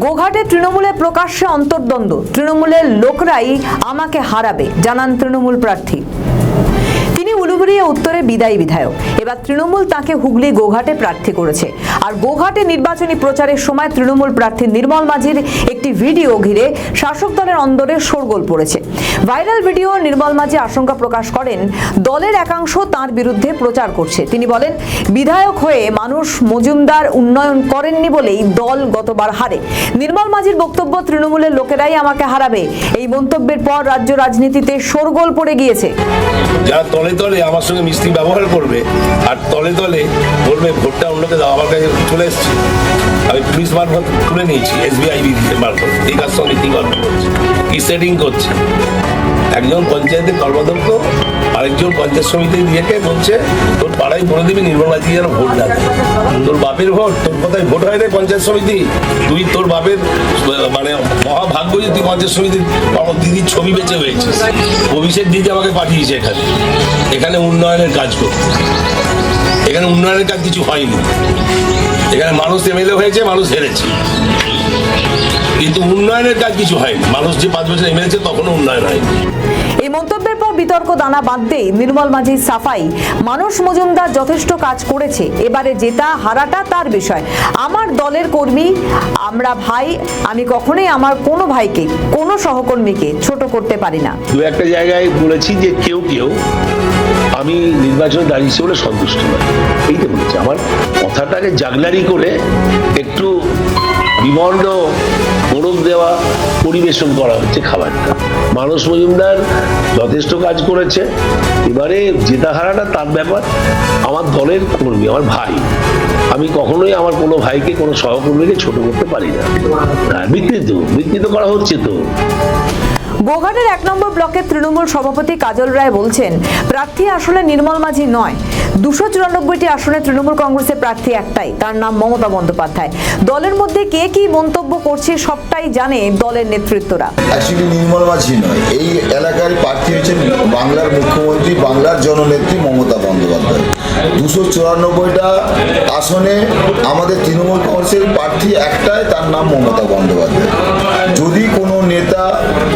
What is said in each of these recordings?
গোঘাটে তৃণমূলে প্রকাশ্যে অন্তর্দ্বন্দ্ব, তৃণমূলের লোকরাই আমাকে হারাবে জানান তৃণমূল প্রার্থী। তিনি উলুবেড়িয়া উত্তরে বিদায়ী বিধায়ক। এবার তৃণমূল তাকে হুগলি গোঘাটে প্রার্থী করেছে। আর গোঘাটে নির্বাচনী প্রচারের সময় তৃণমূল প্রার্থী নির্মল মাঝির একটি ভিডিও ঘিরে শাসক দলের অন্দরে শোরগোল পড়েছে। ভাইরাল ভিডিও নির্মল মাঝি আশঙ্কা প্রকাশ করেন দলের একাংশ তার বিরুদ্ধে প্রচার করছে। তিনি বলেন, বিধায়ক হয়ে মানুষ মজুমদার উন্নয়ন করেননি বলেই দল গতবার হারে। নির্মল মাঝির বক্তব্য, তৃণমূলের লোকেরাই আমাকে হারাবে। এই মন্তব্যের পর রাজ্য রাজনীতিতে শোরগোল পড়ে গিয়েছে। যারা তলে তলে আমার সঙ্গে মিষ্টি ব্যবহার করবে আর তলে তলে বলবে ভোটটা অন্যকে দাও, আমার কাছে চলে এসছে, আমি পুলিশ মারফত তুলে নিয়েছি, SBI মারফত, এই কাজ সঙ্গে কি গল্প করছে, কি সেটিং করছে। একজন পঞ্চায়েতের কর্মাধ্যক্ষ আরেকজন পঞ্চায়েত সমিতি দিয়েকে বলছে তোর পাড়ায় বলে দিবি নির্মল মাঝি যেন ভোট দেয়। তোর বাপের ভোট, তোর কোথায় ভোট হয় না পঞ্চায়েত সমিতি? তুই তোর বাপের মানে মহাভাগ্য যে তুই পঞ্চায়েত সমিতির দিদির ছবি বেঁচে হয়েছিস। অভিষেক দিদি আমাকে পাঠিয়েছে এখানে উন্নয়নের কাজ করতে। এখানে উন্নয়নের কাজ কিছু হয়নি। এখানে মানুষ MLA হয়েছে, মানুষ হেরেছে, কিন্তু উন্নয়নের কাজ কিছু হয়নি। মানুষ যে 5 বছর এমএলএ তখনও উন্নয়ন হয়নি। এই মন্তব্যের পর বিতর্ক দানা বাঁধতে নির্মল মাঝির সাফাই, মানুষ মজুমদার যথেষ্ট কাজ করেছে, এবারে জেতা হারাটা তার বিষয়। আমার দলের কর্মী, আমরা ভাই, আমি কখনোই আমার কোনো ভাইকে, কোনো সহকর্মীকে ছোট করতে পারি না। দু একটা জায়গায় বলেছি যে কেউ আমি নির্বাচনে দাঁড়িয়েছি বলে সন্তুষ্ট নয়, এই তো বলেছি। আমার কথাটাকে জাগলারি করে একটু বিমণ্ড মোড়ক দেওয়া পরিবেশন করা হচ্ছে খাবারটা। মানুষ মজুমদার যথেষ্ট কাজ করেছে, এবারে জেতা হারাটা তার ব্যাপার। আমার দলের কর্মী, আমার ভাই, আমি কখনোই আমার কোনো ভাইকে, কোনো সহকর্মীকে ছোট করতে পারি না। বিকৃত করা হচ্ছে তো। গোঘাটের 1 নম্বর ব্লকের তৃণমূল সভাপতি কাজল রায় বলছেন, প্রার্থী আসলে নির্মল মাঝি নয়। 294টি আসনে তৃণমূল কংগ্রেসের প্রার্থী একটাই, তার নাম মমতা বন্দ্যোপাধ্যায়। দলের মধ্যে কে কি মন্তব্য করছে সবটাই জানে দলের নেতৃত্বরা। অ্যাকচুয়ালি নির্মল মাঝি নয়, এই এলাকার প্রার্থী হচ্ছেন বাংলার মুখ্যমন্ত্রী, বাংলার জননেত্রী মমতা বন্দ্যোপাধ্যায়। 294টা আসনে আমাদের তৃণমূল কংগ্রেসের প্রার্থী একটাই, তার নাম মমতা বন্দ্যোপাধ্যায়। যদি কোনো নেতা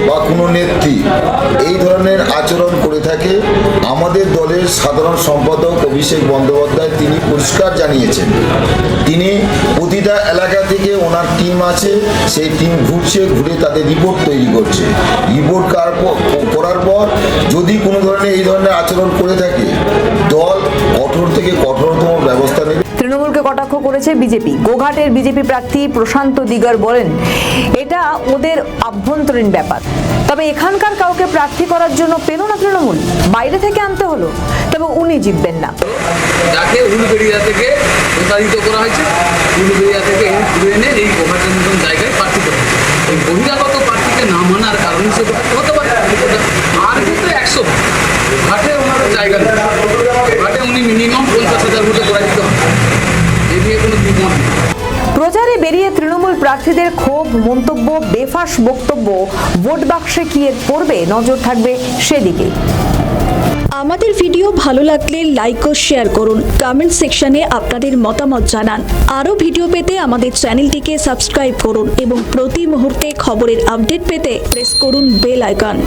বা কোনো নেত্রী এই ধরনের আচরণ করে থাকে, আমাদের দলের সাধারণ সম্পাদক অভিষেক বন্দ্যোপাধ্যায় তিনি পরিষ্কার জানিয়েছেন, তিনি প্রতিটা এলাকা থেকে ওনার টিম আছে, সেই টিম ঘুরে তাদের রিপোর্ট তৈরি করছে। রিপোর্ট করার পর যদি কোনো ধরনের এই ধরনের আচরণ করে থাকে, দল কঠোর থেকে কঠোরতম ব্যবস্থা নেবে। তৃণমূলকে কটাক্ষ করেছে বিজেপি। গোঘাটের বিজেপি প্রার্থী প্রশান্ত দিগার বলেন, এটা ওদের আভ্যন্তরীণ ব্যাপার। তবে এখানকার কাউকে প্রার্থী করার জন্য পেল না তৃণমূল, বাইরে থেকে আনতে হলো, তবে উনি জিতবেন না। যাকে উলুবেড়িয়া থেকে প্রতারিত করা হয়েছে, উলুবেড়িয়া থেকে ঘুরে এনে এই গোঘাটের মতন জায়গায় প্রার্থী করা হয়েছে। এই বহিরাগত প্রার্থীকে না মানার কারণ হিসেবে হতে পারে, আর কিন্তু 100 ঘাটে ওনার জায়গা নেই। ঘাটে উনি মিনিমাম 50,000 ভোটে করা দিতে হবে, এ নিয়ে কোনো দ্বিমত নেই। প্রচারে বেরিয়ে তৃণমূল প্রার্থীদের ক্ষোভ, মন্তব্য, বেফাঁস বক্তব্য ভোট বাক্সে কি পড়বে, নজর থাকবে সেদিকে। আমাদের ভিডিও ভালো লাগলে লাইক ও শেয়ার করুন, কমেন্ট সেকশনে আপনাদের মতামত জানান। আরও ভিডিও পেতে আমাদের চ্যানেলটিকে সাবস্ক্রাইব করুন এবং প্রতি মুহূর্তে খবরের আপডেট পেতে প্রেস করুন বেল আইকন।